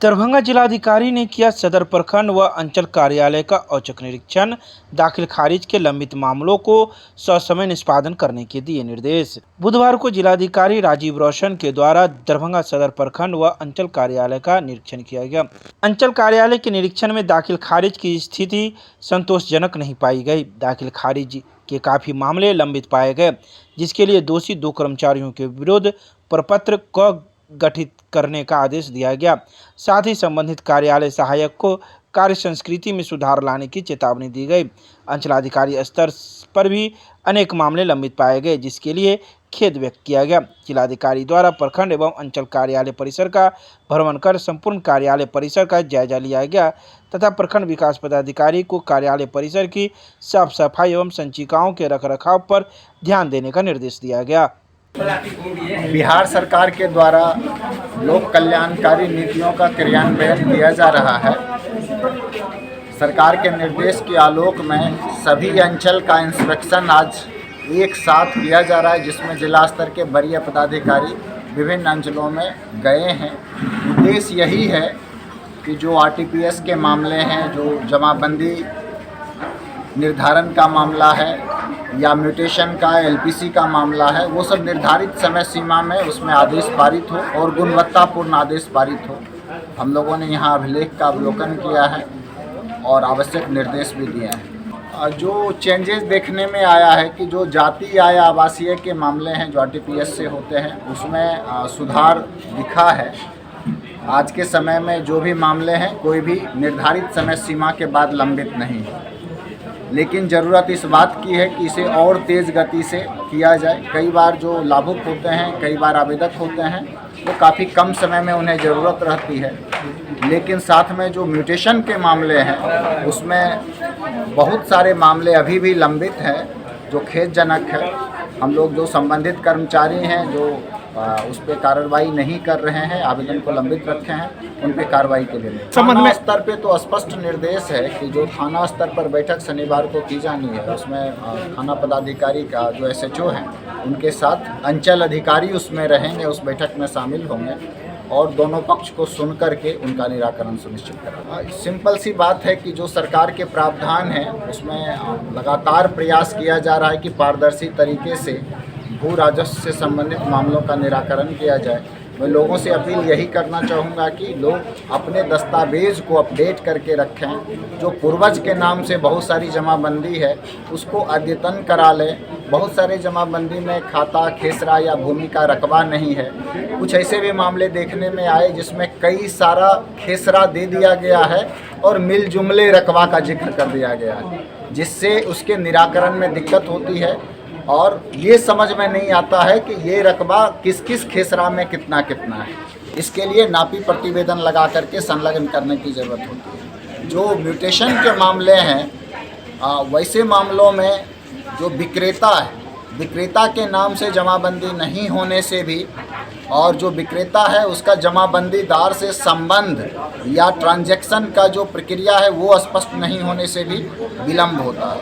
दरभंगा जिलाधिकारी ने किया सदर प्रखंड व अंचल कार्यालय का औचक निरीक्षण। दाखिल खारिज के लंबित मामलों को ससमय निष्पादन करने के दिए निर्देश। बुधवार को जिलाधिकारी राजीव रोशन के द्वारा दरभंगा सदर प्रखंड व अंचल कार्यालय का निरीक्षण किया गया। अंचल कार्यालय के निरीक्षण में दाखिल खारिज की स्थिति संतोषजनक नहीं पाई गई। दाखिल खारिज के काफी मामले लंबित पाए गए, जिसके लिए दोषी 2 कर्मचारियों के विरुद्ध प्रपत्र क गठित करने का आदेश दिया गया। साथ ही संबंधित कार्यालय सहायक को कार्य संस्कृति में सुधार लाने की चेतावनी दी गई। अंचलाधिकारी स्तर पर भी अनेक मामले लंबित पाए गए, जिसके लिए खेद व्यक्त किया गया। जिलाधिकारी द्वारा प्रखंड एवं अंचल कार्यालय परिसर का भ्रमण कर संपूर्ण कार्यालय परिसर का जायजा लिया गया तथा प्रखंड विकास पदाधिकारी को कार्यालय परिसर की साफ सफाई एवं संचिकाओं के रखरखाव पर ध्यान देने का निर्देश दिया गया। बिहार सरकार के द्वारा लोक कल्याणकारी नीतियों का क्रियान्वयन किया जा रहा है। सरकार के निर्देश के आलोक में सभी अंचल का इंस्पेक्शन आज एक साथ किया जा रहा है, जिसमें जिला स्तर के वरीय पदाधिकारी विभिन्न अंचलों में गए हैं। उद्देश्य यही है कि जो आरटीपीएस के मामले हैं, जो जमाबंदी निर्धारण का मामला है या म्यूटेशन का, एलपीसी का मामला है, वो सब निर्धारित समय सीमा में उसमें आदेश पारित हो और गुणवत्तापूर्ण आदेश पारित हो। हम लोगों ने यहाँ अभिलेख का अवलोकन किया है और आवश्यक निर्देश भी दिए हैं। जो चेंजेस देखने में आया है कि जो जाति आय आवासीय के मामले हैं जो आरटीपीएस से होते हैं, उसमें सुधार दिखा है। आज के समय में जो भी मामले हैं, कोई भी निर्धारित समय सीमा के बाद लंबित नहीं है, लेकिन ज़रूरत इस बात की है कि इसे और तेज़ गति से किया जाए। कई बार जो लाभुक होते हैं, कई बार आवेदक होते हैं, वो काफ़ी कम समय में उन्हें ज़रूरत रहती है, लेकिन साथ में जो म्यूटेशन के मामले हैं उसमें बहुत सारे मामले अभी भी लंबित हैं, जो खेदजनक है। हम लोग जो संबंधित कर्मचारी हैं जो उस पर कार्रवाई नहीं कर रहे हैं, आवेदन को लंबित रखे हैं, उन पर कार्रवाई के लिए थाना स्तर पे तो स्पष्ट निर्देश है कि जो थाना स्तर पर बैठक शनिवार को की जानी है, उसमें थाना पदाधिकारी का जो एसएचओ हैं उनके साथ अंचल अधिकारी उसमें रहेंगे, उस बैठक में शामिल होंगे और दोनों पक्ष को सुन करके उनका निराकरण सुनिश्चित करेंगे। सिंपल सी बात है कि जो सरकार के प्रावधान हैं उसमें लगातार प्रयास किया जा रहा है कि पारदर्शी तरीके से भू राजस्व से संबंधित मामलों का निराकरण किया जाए। मैं लोगों से अपील यही करना चाहूँगा कि लोग अपने दस्तावेज को अपडेट करके रखें। जो पूर्वज के नाम से बहुत सारी जमाबंदी है उसको अद्यतन करा लें। बहुत सारे जमाबंदी में खाता, खेसरा या भूमि का रकबा नहीं है। कुछ ऐसे भी मामले देखने में आए जिसमें कई सारा खेसरा दे दिया गया है और मिल जुमले रकबा का जिक्र कर दिया गया है, जिससे उसके निराकरण में दिक्कत होती है और ये समझ में नहीं आता है कि ये रकबा किस किस खेसरा में कितना कितना है। इसके लिए नापी प्रतिवेदन लगा करके संलग्न करने की ज़रूरत होती है। जो म्यूटेशन के मामले हैं, वैसे मामलों में जो विक्रेता है, विक्रेता के नाम से जमाबंदी नहीं होने से भी और जो विक्रेता है उसका जमाबंदीदार से संबंध या ट्रांजैक्शन का जो प्रक्रिया है वो स्पष्ट नहीं होने से भी विलम्ब होता है।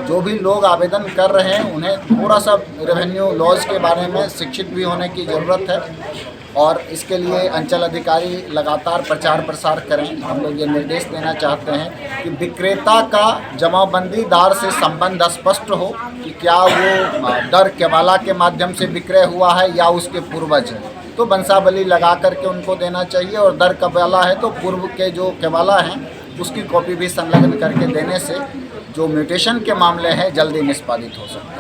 जो भी लोग आवेदन कर रहे हैं उन्हें थोड़ा सा रेवेन्यू लॉज के बारे में शिक्षित भी होने की ज़रूरत है और इसके लिए अंचल अधिकारी लगातार प्रचार प्रसार करें। हम लोग ये निर्देश देना चाहते हैं कि विक्रेता का जमाबंदीदार से संबंध स्पष्ट हो कि क्या वो दर केवाला के माध्यम से विक्रय हुआ है या उसके पूर्वज है, तो बंसावली लगा करके उनको देना चाहिए। और दर केवाला है तो पूर्व के जो केवाला हैं उसकी कॉपी भी संलग्न करके देने से जो म्यूटेशन के मामले हैं जल्दी निष्पादित हो सकता है।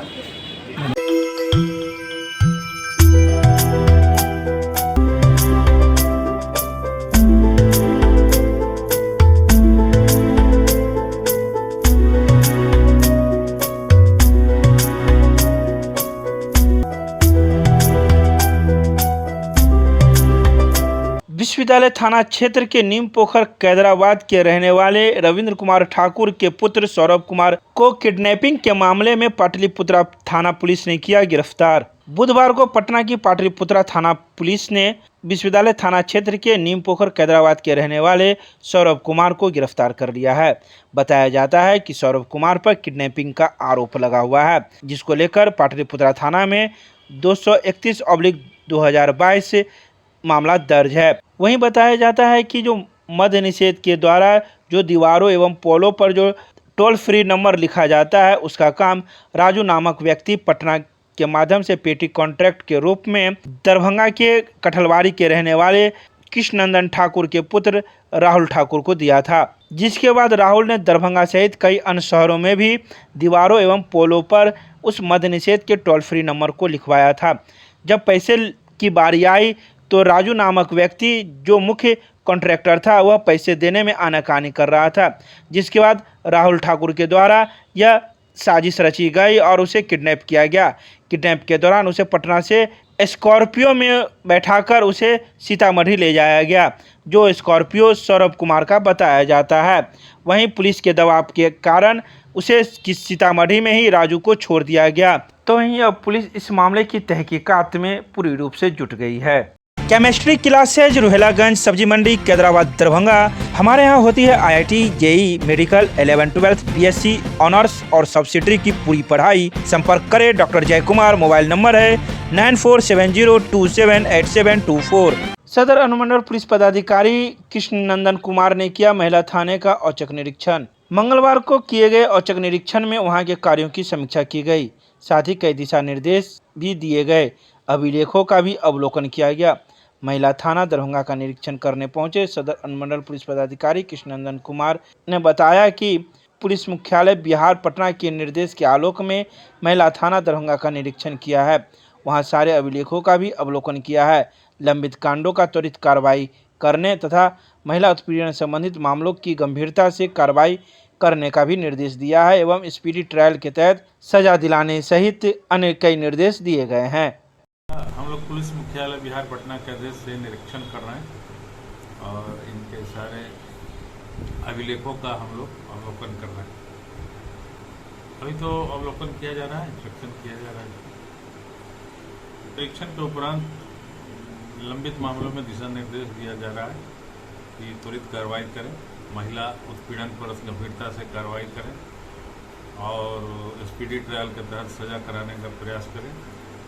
विश्वविद्यालय थाना क्षेत्र के नीम पोखर कैदराबाद के रहने वाले रविंद्र कुमार ठाकुर के पुत्र सौरभ कुमार को किडनैपिंग के मामले में पाटलिपुत्रा थाना पुलिस ने किया गिरफ्तार। बुधवार को पटना की पाटलिपुत्रा थाना पुलिस ने विश्वविद्यालय थाना क्षेत्र के नीम पोखर कैदराबाद के रहने वाले सौरभ कुमार को गिरफ्तार कर लिया है। बताया जाता है कि सौरभ कुमार पर किडनैपिंग का आरोप लगा हुआ है, जिसको लेकर पाटलिपुत्रा थाना में 231/2022 मामला दर्ज है। वहीं बताया जाता है कि जो मद्य निषेध के द्वारा जो दीवारों एवं पोलों पर जो टोल फ्री नंबर लिखा जाता है, उसका काम राजू नामक व्यक्ति पटना के माध्यम से पेटी कॉन्ट्रैक्ट के रूप में दरभंगा के कठलवाड़ी के रहने वाले कृष्णनंदन ठाकुर के पुत्र राहुल ठाकुर को दिया था, जिसके बाद राहुल ने दरभंगा सहित कई अन्य शहरों में भी दीवारों एवं पोलों पर उस मद्य निषेध के टोल फ्री नंबर को लिखवाया था। जब पैसे की बारी आई तो राजू नामक व्यक्ति जो मुख्य कॉन्ट्रैक्टर था, वह पैसे देने में आनाकानी कर रहा था, जिसके बाद राहुल ठाकुर के द्वारा यह साजिश रची गई और उसे किडनैप किया गया। किडनैप के दौरान उसे पटना से स्कॉर्पियो में बैठाकर उसे सीतामढ़ी ले जाया गया, जो स्कॉर्पियो सौरभ कुमार का बताया जाता है। वहीं पुलिस के दबाव के कारण उसे सीतामढ़ी में ही राजू को छोड़ दिया गया। तो वहीं अब पुलिस इस मामले की तहकीकात में पूरी रूप से जुट गई है। केमिस्ट्री क्लासेज रुहेलागंज सब्जी मंडी कैदराबाद दरभंगा। हमारे यहाँ होती है IIT, JEE, medical, 11, 12, BSc honours और सब्सिडरी की पूरी पढ़ाई। संपर्क करें डॉक्टर जय कुमार। मोबाइल नंबर है 9470278724। सदर अनुमंडल पुलिस पदाधिकारी कृष्णनंदन कुमार ने किया महिला थाने का औचक निरीक्षण। मंगलवार को किए गए औचक निरीक्षण में वहां के कार्यों की समीक्षा की गई, साथ ही कई दिशा निर्देश भी दिए गए। अभिलेखों का भी अवलोकन किया गया। महिला थाना दरभंगा का निरीक्षण करने पहुंचे सदर अनुमंडल पुलिस पदाधिकारी कृष्णनंदन कुमार ने बताया कि पुलिस मुख्यालय बिहार पटना के निर्देश के आलोक में महिला थाना दरभंगा का निरीक्षण किया है। वहां सारे अभिलेखों का भी अवलोकन किया है। लंबित कांडों का त्वरित कार्रवाई करने तथा महिला उत्पीड़न संबंधित मामलों की गंभीरता से कार्रवाई करने का भी निर्देश दिया है एवं स्पीडी ट्रायल के तहत सजा दिलाने सहित अन्य कई निर्देश दिए गए हैं। हम लोग पुलिस मुख्यालय बिहार पटना के आदेश से निरीक्षण कर रहे हैं और इनके सारे अभिलेखों का हम लोग अवलोकन कर रहे हैं। अभी तो अवलोकन किया जा रहा है, इंस्पेक्शन किया जा रहा है। निरीक्षण के उपरांत लंबित मामलों में दिशा निर्देश दिया जा रहा है कि त्वरित कार्रवाई करें, महिला उत्पीड़न पर गंभीरता से कार्रवाई करें और स्पीडी ट्रायल के तहत सजा कराने का प्रयास करें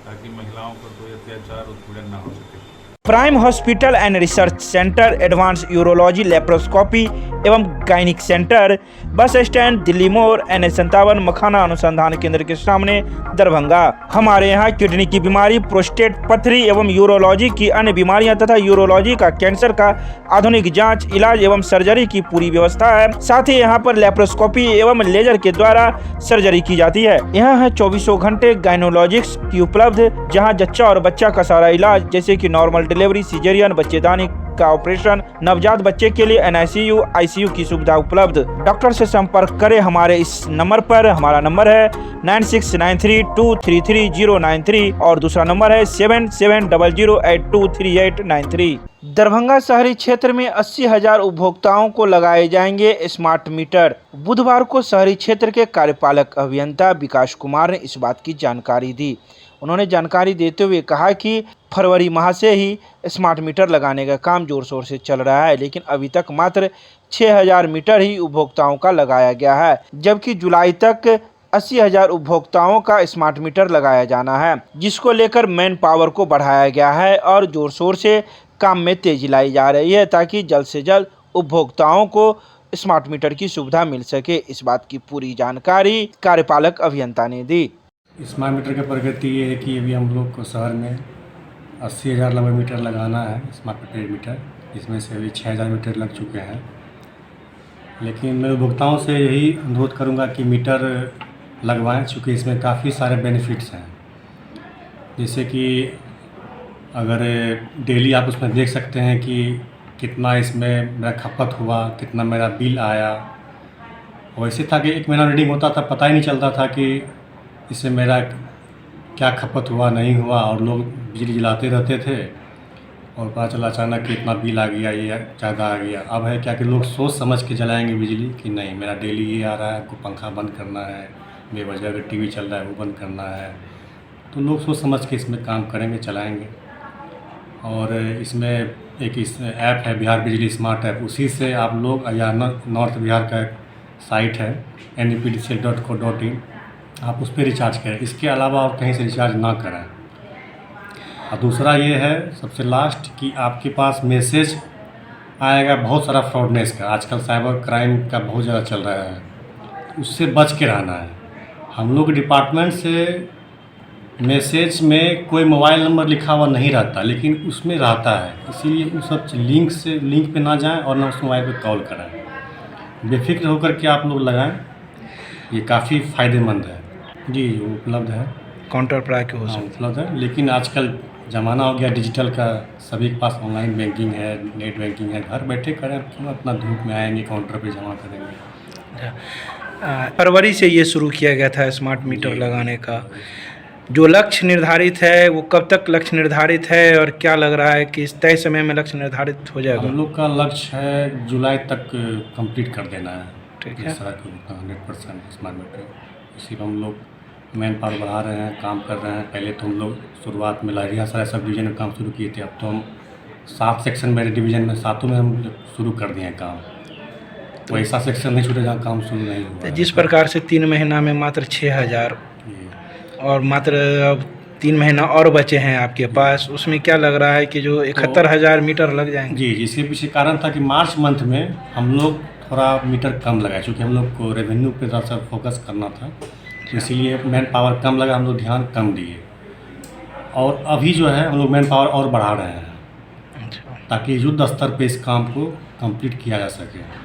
ताकि महिलाओं पर कोई अत्याचार उत्पीड़न ना हो सके। Prime hospital and research centre, advance urology, laparoscopy एवं gynaec centre, bus stand, Delhi मोड़, NH57 मखाना अनुसंधान केंद्र के सामने दरभंगा। हमारे यहाँ किडनी की बीमारी, प्रोस्टेट, पथरी एवं यूरोलॉजी की अन्य बीमारियां तथा यूरोलॉजी का कैंसर का आधुनिक जांच, इलाज एवं सर्जरी की पूरी व्यवस्था है। साथ ही यहाँ पर लेप्रोस्कोपी एवं लेजर के द्वारा सर्जरी की जाती है। यहाँ है 24 घंटे गायनोलॉजिक्स की उपलब्ध, जहाँ जच्चा और बच्चा का सारा इलाज जैसे कि नॉर्मल डिलीवरी, सीजरियन, बच्चेदानी का ऑपरेशन, नवजात बच्चे के लिए NICU, ICU की सुविधा उपलब्ध। डॉक्टर से संपर्क करें हमारे इस नंबर पर। हमारा नंबर है 9693233093 और दूसरा नंबर है 7700823893। दरभंगा शहरी क्षेत्र में 80,000 उपभोक्ताओं को लगाए जाएंगे स्मार्ट मीटर। बुधवार को शहरी क्षेत्र के कार्यपालक अभियंता विकास कुमार ने इस बात की जानकारी दी। उन्होंने जानकारी देते हुए कहा कि फरवरी माह से ही स्मार्ट मीटर लगाने का काम जोर शोर से चल रहा है, लेकिन अभी तक मात्र 6,000 मीटर ही उपभोक्ताओं का लगाया गया है, जबकि जुलाई तक 80,000 उपभोक्ताओं का स्मार्ट मीटर लगाया जाना है, जिसको लेकर मैन पावर को बढ़ाया गया है और जोर शोर से काम में तेजी लाई जा रही है ताकि जल्द से जल्द उपभोक्ताओं को स्मार्ट मीटर की सुविधा मिल सके। इस बात की पूरी जानकारी कार्यपालक अभियंता ने दी। स्मार्ट मीटर की प्रगति ये है कि अभी हम लोग को शहर में 80,000 लगभग मीटर लगाना है, स्मार्ट प्रीपेड मीटर, जिसमें से अभी 6,000 मीटर लग चुके हैं। लेकिन मैं उपभोक्ताओं से यही अनुरोध करूंगा कि मीटर लगवाएं, चूँकि इसमें काफ़ी सारे बेनिफिट्स हैं। जैसे कि अगर डेली आप उसमें देख सकते हैं कि कितना इसमें मेरा खपत हुआ, कितना मेरा बिल आया। वैसे था कि 1 महीना रीडिंग होता था, पता ही नहीं चलता था कि इससे मेरा क्या खपत हुआ नहीं हुआ, और लोग बिजली जलाते रहते थे और पता चला अचानक कि इतना बिल आ गया, ये ज़्यादा आ गया। अब है क्या कि लोग सोच समझ के जलाएंगे बिजली कि नहीं मेरा डेली ये आ रहा है, आपको पंखा बंद करना है, बेवजह अगर टीवी चल रहा है वो बंद करना है, तो लोग सोच समझ के इसमें काम करेंगे, चलाएँगे। और इसमें एक इस ऐप है बिहार बिजली स्मार्ट ऐप, उसी से आप लोग या नॉर्थ बिहार का साइट है nepdcl.co.in, आप उस पर रिचार्ज करें। इसके अलावा और कहीं से रिचार्ज ना करें। और दूसरा ये है सबसे लास्ट कि आपके पास मैसेज आएगा बहुत सारा फ्रॉडनेस का। आजकल साइबर क्राइम का बहुत ज़्यादा चल रहा है, उससे बच के रहना है। हम लोग डिपार्टमेंट से मैसेज में कोई मोबाइल नंबर लिखा हुआ नहीं रहता, लेकिन उसमें रहता है, इसीलिए उस सब लिंक पे ना जाएं और ना उस मोबाइल पे कॉल करें। बेफिक्र होकर के आप लोग लगाएं, ये काफ़ी फ़ायदेमंद है। जी वो उपलब्ध है, काउंटर पर आके हो हाँ सकता उपलब्ध है। लेकिन आजकल ज़माना हो गया डिजिटल का, सभी के पास ऑनलाइन बैंकिंग है, नेट बैंकिंग है। घर बैठे करें, क्यों अपना धूप में आएंगे काउंटर पे जमा करेंगे। है। फरवरी से ये शुरू किया गया था स्मार्ट मीटर लगाने का। जो लक्ष्य निर्धारित है वो कब तक लक्ष्य निर्धारित है, और क्या लग रहा है कि इस तय समय में लक्ष्य निर्धारित हो जाएगा? हम लोग का लक्ष्य है जुलाई तक कंप्लीट कर देना है। ठीक है। इस तरह के 100% स्मार्ट मीटर। इसी पर हम लोग मैन पावर बढ़ा रहे हैं, काम कर रहे हैं। पहले तो हम लोग शुरुआत में लहरिया सराय सब डिवीज़न में काम शुरू किए थे, अब तो हम 7 सेक्शन मेरे डिवीज़न में 7 में हम शुरू कर दिए हैं काम। तो ऐसा सेक्शन नहीं छूटे जहाँ काम शुरू नहीं हुआ है। जिस प्रकार से 3 महीना में मात्र 6,000 जी। और मात्र अब 3 महीना और बचे हैं आपके पास, उसमें क्या लग रहा है कि जो 71,000 मीटर लग जाएंगे? जी, इसके पीछे कारण था कि मार्च मंथ में हम लोग थोड़ा मीटर कम लगाए, क्योंकि हम लोग को रेवेन्यू पे थोड़ा सा फोकस करना था, तो इसीलिए मैन पावर कम लगा, हम लोग ध्यान कम दिए। और अभी जो है हम लोग मैन पावर और बढ़ा रहे हैं, अच्छा। ताकि युद्ध स्तर पे इस काम को कंप्लीट किया जा सके।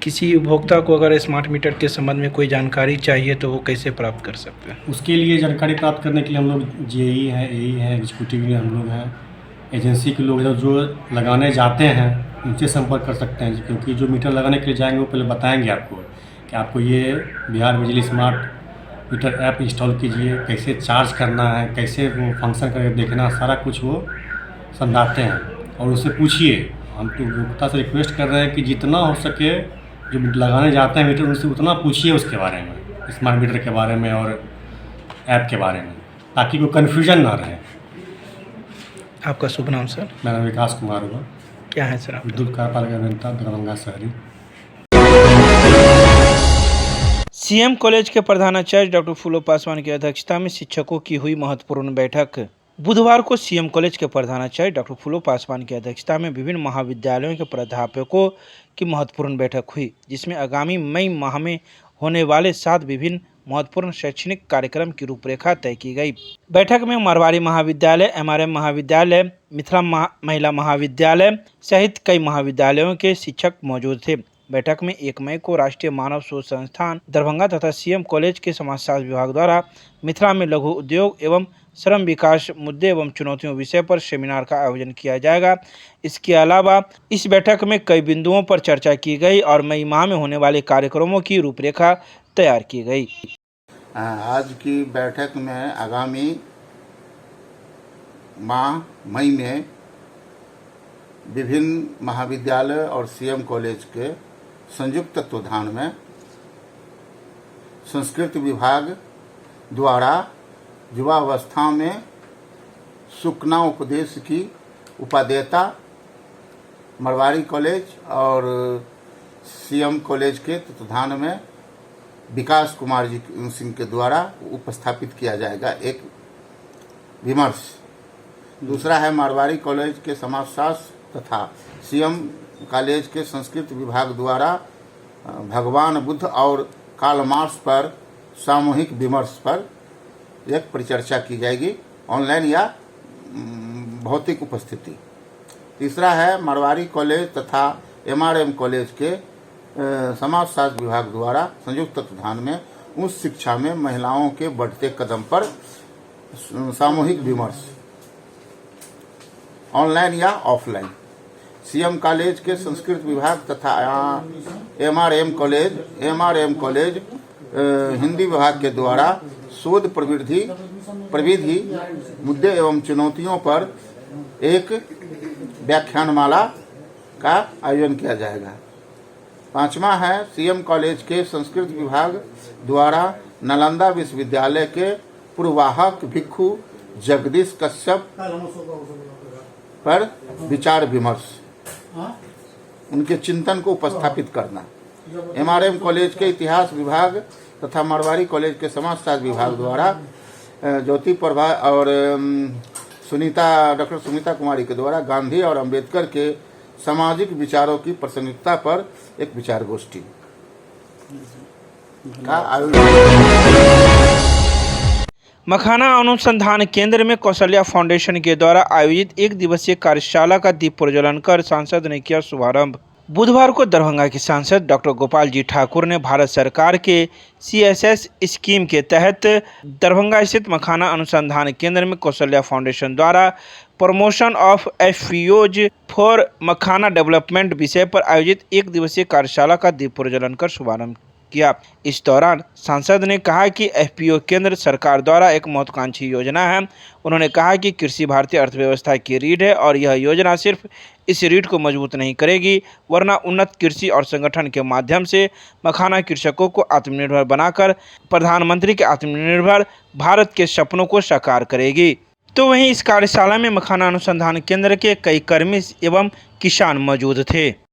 किसी उपभोक्ता को अगर स्मार्ट मीटर के संबंध में कोई जानकारी चाहिए तो वो कैसे प्राप्त कर सकते हैं? उसके लिए जानकारी प्राप्त करने के लिए हम लोग जेई हैं, एई हैं, एग्जीक्यूटिव में हम लोग हैं, एजेंसी के लोग हैं जो लगाने जाते हैं उनसे संपर्क कर सकते हैं। क्योंकि जो मीटर लगाने के लिए जाएंगे वो पहले बताएंगे आपको कि आपको ये बिहार बिजली स्मार्ट मीटर ऐप इंस्टॉल कीजिए, कैसे चार्ज करना है, कैसे वो फंक्शन करके देखना, सारा कुछ वो समझाते हैं। और उससे पूछिए, हम तो उपभोक्ता से रिक्वेस्ट कर रहे हैं कि जितना हो सके जो लगाने जाते हैं मीटर उनसे उतना पूछिए उसके बारे में, स्मार्ट मीटर के बारे में और ऐप के बारे में, ताकि कोई कन्फ्यूजन ना रहे। आपका शुभ नाम सर? मेरा विकास कुमार हुआ, क्या है सर आपका? विद्युत कार्यपालिका अभियंता, दरभंगा शहरी। सीएम कॉलेज के प्रधानाचार्य डॉक्टर फूलो पासवान की अध्यक्षता में शिक्षकों की हुई महत्वपूर्ण बैठक। बुधवार को सीएम कॉलेज के प्रधानाचार्य डॉक्टर फूलो पासवान की अध्यक्षता में विभिन्न महाविद्यालयों के प्राध्यापकों की महत्वपूर्ण बैठक हुई, जिसमें आगामी मई माह में होने वाले 7 विभिन्न महत्वपूर्ण शैक्षणिक कार्यक्रम की रूपरेखा तय की गई। बैठक में मारवाड़ी महाविद्यालय, एमआरएम महाविद्यालय, मिथिला महिला महाविद्यालय सहित कई महाविद्यालयों के शिक्षक मौजूद थे। बैठक में 1 मई को राष्ट्रीय मानव शोध संस्थान दरभंगा तथा सीएम कॉलेज के समाजशास्त्र विभाग द्वारा मिथिला में लघु उद्योग एवं श्रम विकास मुद्दे एवं चुनौतियों विषय पर सेमिनार का आयोजन किया जाएगा। इसके अलावा इस बैठक में कई बिंदुओं पर चर्चा की गई और मई माह में होने वाले कार्यक्रमों की रूपरेखा तैयार की गई। आज की बैठक में आगामी माह मई में विभिन्न महाविद्यालय और सीएम कॉलेज के संयुक्त तत्वाधान में संस्कृत विभाग द्वारा युवावस्था में सुकना उपदेश की उपाध्येता मारवाड़ी कॉलेज और सीएम कॉलेज के तत्वाधान में विकास कुमार जी सिंह के द्वारा उपस्थापित किया जाएगा एक विमर्श। दूसरा है मारवाड़ी कॉलेज के समाजशास्त्र तथा सीएम कॉलेज के संस्कृत विभाग द्वारा भगवान बुद्ध और कार्ल मार्क्स पर सामूहिक विमर्श पर एक परिचर्चा की जाएगी, ऑनलाइन या भौतिक उपस्थिति। तीसरा है मारवाड़ी कॉलेज तथा एमआरएम कॉलेज के समाजशास्त्र विभाग द्वारा संयुक्त तत्वाधान में उच्च शिक्षा में महिलाओं के बढ़ते कदम पर सामूहिक विमर्श, ऑनलाइन या ऑफलाइन। सीएम कॉलेज के संस्कृत विभाग तथा एमआरएम कॉलेज हिंदी विभाग के द्वारा शोध प्रविधि मुद्दे एवं चुनौतियों पर एक व्याख्यानमाला का आयोजन किया जाएगा। 5वां है सीएम कॉलेज के संस्कृत विभाग द्वारा नालंदा विश्वविद्यालय के पूर्ववाहक भिक्षु जगदीश कश्यप पर विचार विमर्श, उनके चिंतन को उपस्थापित करना। एमआरएम कॉलेज के इतिहास विभाग तथा मारवाड़ी कॉलेज के समाजशास्त्र विभाग द्वारा ज्योति प्रभा और डॉक्टर सुनीता कुमारी के द्वारा गांधी और अंबेडकर के सामाजिक विचारों की प्रासंगिकता पर एक विचार गोष्ठी का आयोजन। मखाना अनुसंधान केंद्र में कौशल्या फाउंडेशन के द्वारा आयोजित एक दिवसीय कार्यशाला का दीप प्रज्वलन कर सांसद ने किया शुभारंभ। बुधवार को दरभंगा के सांसद डॉक्टर गोपाल जी ठाकुर ने भारत सरकार के CSS स्कीम के तहत दरभंगा स्थित मखाना अनुसंधान केंद्र में कौशल्या फाउंडेशन द्वारा promotion of FPOs for makhana development विषय पर आयोजित एक दिवसीय कार्यशाला का दीप प्रज्वलन कर शुभारंभ किया। इस दौरान सांसद ने कहा कि FPO केंद्र सरकार द्वारा एक महत्वाकांक्षी योजना है। उन्होंने कहा कि कृषि भारतीय अर्थव्यवस्था की रीढ़ है और यह योजना सिर्फ इस रीढ़ को मजबूत नहीं करेगी वरना उन्नत कृषि और संगठन के माध्यम से मखाना कृषकों को आत्मनिर्भर बनाकर प्रधानमंत्री के आत्मनिर्भर भारत के सपनों को साकार करेगी। तो वहीं इस कार्यशाला में मखाना अनुसंधान केंद्र के कई कर्मी एवं किसान मौजूद थे।